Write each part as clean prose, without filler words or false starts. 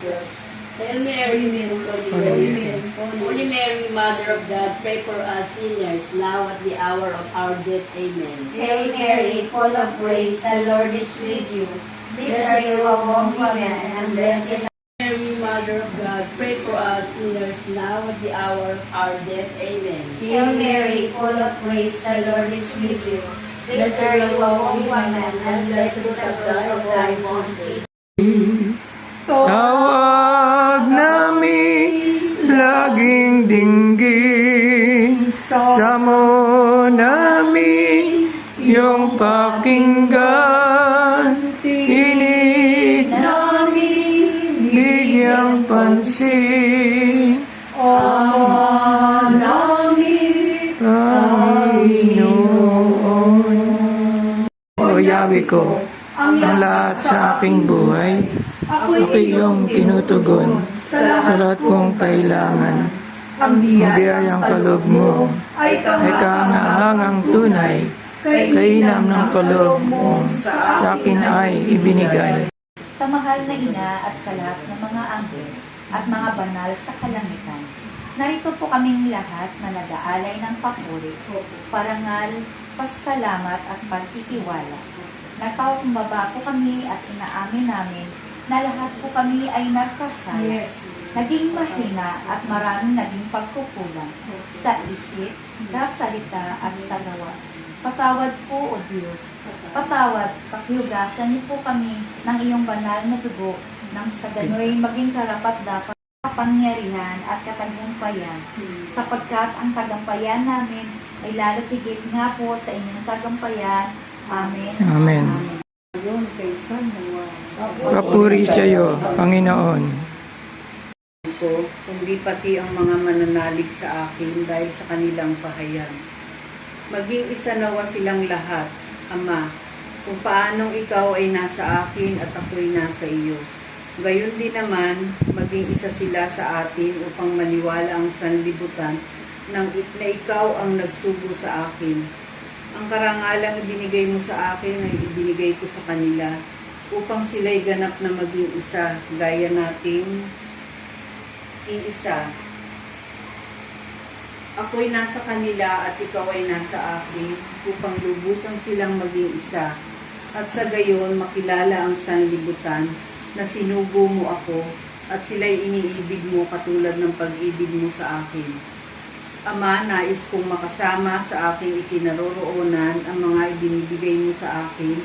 Jesus. Hail Mary, Holy Mary, Mother of God, pray for us sinners, now at the hour of our death. Amen. Hail Mary, full of grace, the Lord is with you. Blessed are you among women, and blessed Mary, Mother of God, pray for us sinners, now at the hour of our death. Amen. Hail Mary, full of grace, the Lord is with you. Blessed are you among women, and blessed is the fruit of thy womb, Jesus. Tawag namin laging dinggin, samo namin yung pakinggan, tinig namin bigyang pansin, Ama namin Panginoon. O Yahweh ko, ang lahat sa aking buhay, ako'y iyong tinutugon sa lahat kong kailangan. Ang biyayang kaloob mo ay kahangahangang tunay, kainam ng kaloob mo sa akin ay ibinigay. Sa mahal na ina at sa lahat ng mga anghel at mga banal sa kalangitan, narito po kaming lahat na nag-aalay ng papuri, parangal, pasasalamat at pagtitiwala. Nagpakumbaba po kami at inaamin namin na lahat po kami ay nagkasala. Naging mahina at maraming naging pagkukulang sa isip, sa salita at sa gawa. Patawad po, O Diyos. Patawad, pakihugasan niyo po kami ng iyong banal na dugo nang sa gano'y maging karapat-dapat kapangyarihan at katagumpayan, sapagkat ang tagampayan namin ay lalo tigit nga po sa inyong tagampayan. Amen. Amen. Papuri sa iyo, Panginoon. Kundi pati ang mga mananalig sa akin dahil sa kanilang pahayan. Maging isa nawa silang lahat, Ama, kung paanong ikaw ay nasa akin at ako'y nasa iyo. Gayon din naman, maging isa sila sa atin upang maniwala ang sanlibutan na ikaw ang nagsugo sa akin. Ang karangalang ibinigay mo sa akin ay ibinigay ko sa kanila upang sila'y ganap na maging isa, gaya nating iisa. Ako'y nasa kanila at ikaw ay nasa akin upang lubusan silang maging isa at sa gayon makilala ang sanlibutan na sinugo mo ako at sila'y iniibig mo katulad ng pag-ibig mo sa akin. Ama, nais kong makasama sa aking ikinaroroonan ang mga ibinibigay mo sa akin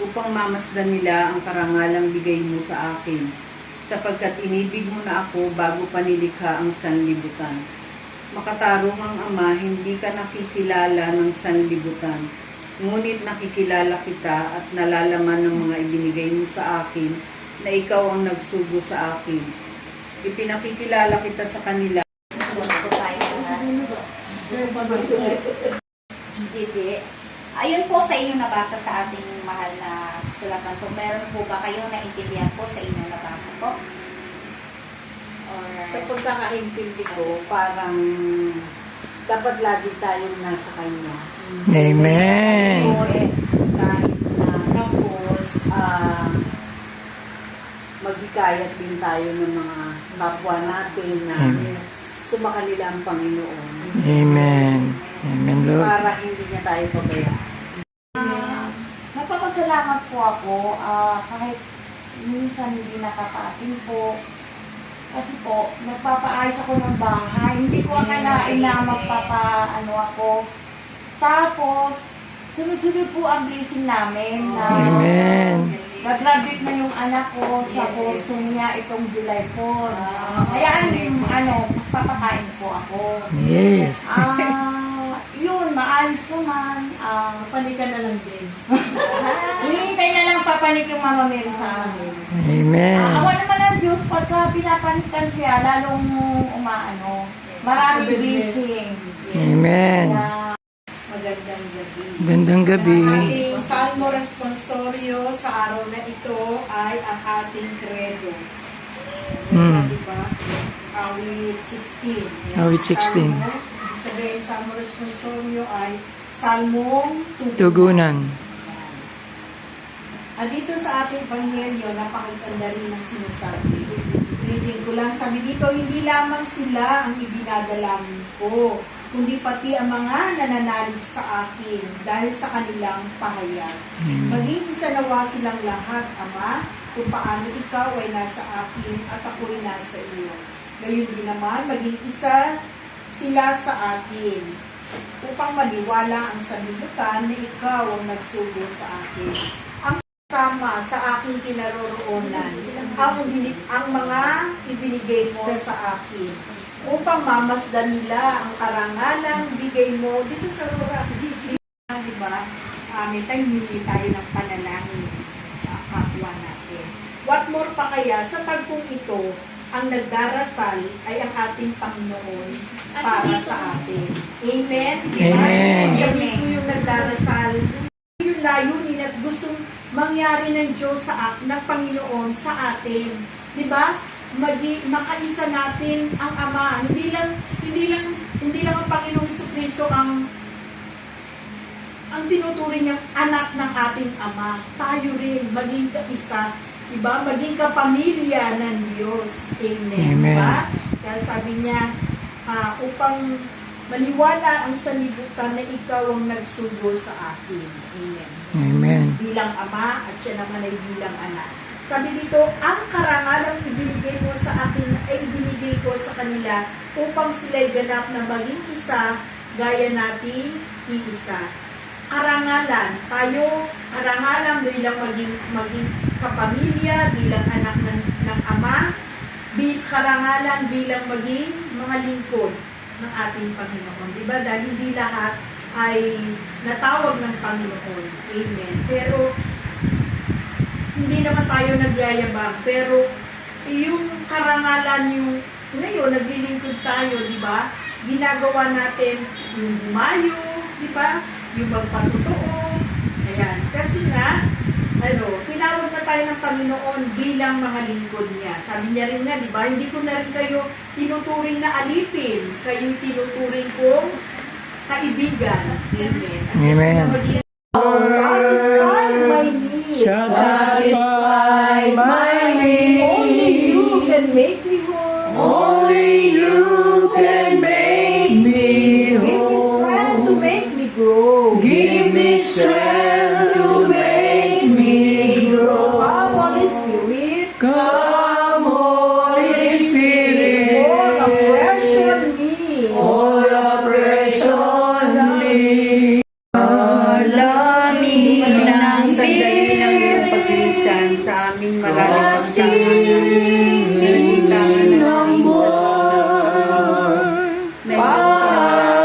upang mamasdan nila ang karangalang bigay mo sa akin, sapagkat inibig mo na ako bago pa nilikha ang sanlibutan. Makatarong ang Ama, hindi ka nakikilala ng sanlibutan, ngunit nakikilala kita at nalalaman ng mga ibinigay mo sa akin na ikaw ang nagsugo sa akin. Ipinakikilala kita sa kanila. Gigi, ayun po sa inyo nabasa sa ating mahal na sulatan po. Meron po ba kayong naintindihan po sa inyong nabasa po? Or, Sa pagkakaintindi ko, parang dapat lagi tayong nasa Kanya. Amen. Kahit na tapos, maghikayat din tayo ng mga kapwa natin na sumakanila ang Panginoon. Amen. Amen, Lord. Para hindi niya tayo pabayaan. Nagpapasalamat po ako kahit minsan hindi nakakaatin po. Kasi po, nagpapaayos ako ng bahay. Hindi ko akalain na magpapaano ako. Tapos, sunod-sunod po ang blessing namin. Amen. Nag-graduate na yung anak ko sa kurso niya itong July 4. Kaya magpapakain po ako. Yes. Yun, maayos ko man. Palikan na lang din. Hinihintay na lang papanik yung Mama Mary sa amin. Amen. Awa naman ng Diyos, pagka pinapanikan siya, lalong umaano. Maraming blessing. Amen. Magandang gabi. Gandang gabi. Ang ating Salmo Responsorio sa araw na ito ay ang ating credo. Diba? Awit 16. Awit 16. Sabihin, Salmo Responsorio ay Salmong Tugunan. At dito sa ating Ebanghelyo, napakaganda rin ang sinasabi. ko lang, sabi dito, hindi lamang sila ang idinadalangin ko, kundi pati ang mga nananalig sa akin dahil sa kanilang pahayag. Maging isa nawa silang lahat, Ama, kung paano ikaw ay nasa akin at ako'y nasa iyo. Gayon din naman, maging isa sila sa akin, upang maliwala ang sanlibutan na ikaw ang nagsugo sa akin. Ang kasama sa aking kinaroroonan, ang mga ibinigay mo sa akin, upang mamasdan nila ang karangalang bigay mo dito sa oras. Diba? May tayo ng panalangin sa kapwa natin. What more pa kaya, sa tagpong ito, ang nagdarasal ay ang ating Panginoon para sa atin. Amen? Amen. Siya mismo yung nagdarasal. Yung layunin at gustong mangyari ng Diyos ng Panginoon sa atin. Diba? Makaisa natin ang Ama. Hindi lang ang Panginoong Jesucristo ang tinuturing niyang anak ng ating Ama. Tayo rin, maging kaisa. Diba? Maging kapamilya ng Diyos. Amen. Amen. Diba? Kaya sabi niya, upang maniwala ang sanlibutan na ikaw ang nagsugo sa akin. Amen. Amen. Bilang Ama at siya naman ay bilang anak. Sabi dito, ang karangalang ibinigay mo sa akin ay ibinigay ko sa kanila upang sila'y ganap na maging isa gaya nating iisa. Karangalan, karangalan bilang maging kapamilya, bilang anak ng Ama, karangalan bilang maging mga lingkod ng ating Panginoon. Diba? Dahil hindi lahat ay natawag ng Panginoon. Amen. Pero, hindi naman tayo nagyayabang. Pero, yung karangalan, yun, naglilingkod tayo, di ba? Ginagawa natin yung humayo, di ba? Yung magpatotoo. Ayan. Kasi nga, tinawag na tayo ng Panginoon bilang mga lingkod niya. Sabi niya rin nga, di ba? Hindi ko na rin kayo tinuturing na alipin. Kayo tinuturing kong kaibigan. Amen. Amen. Satisfy my needs. Satisfy my Only you needs. can make me whole. Only you can make me Give me strength to whole. make me grow. Give me strength to make me grow. Come, Holy Spirit. Come, Holy Spirit. Pour afresh on me. Pour afresh on me. Hindi ng sandali ng iyong paglisan sa aming maraming pagtangan na nahihilangan ng aking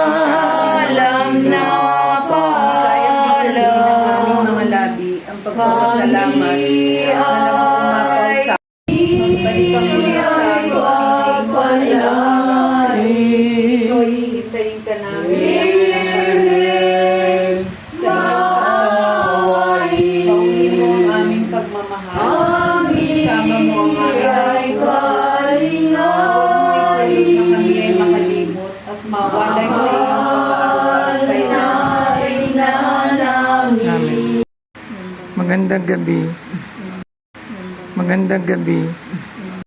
Paalam na kayang bigkasin ng aming mga labi ang pagpapasalamat na nag-umapaw sa magbalik ang muli sa iyo ang panalangin. ito hihintayin ka namin sa iyong mo ang aming pagmamahal isama mo ang aming na kami ay makalimot at mawalay sa iyo Magandang gabi. Magandang gabi.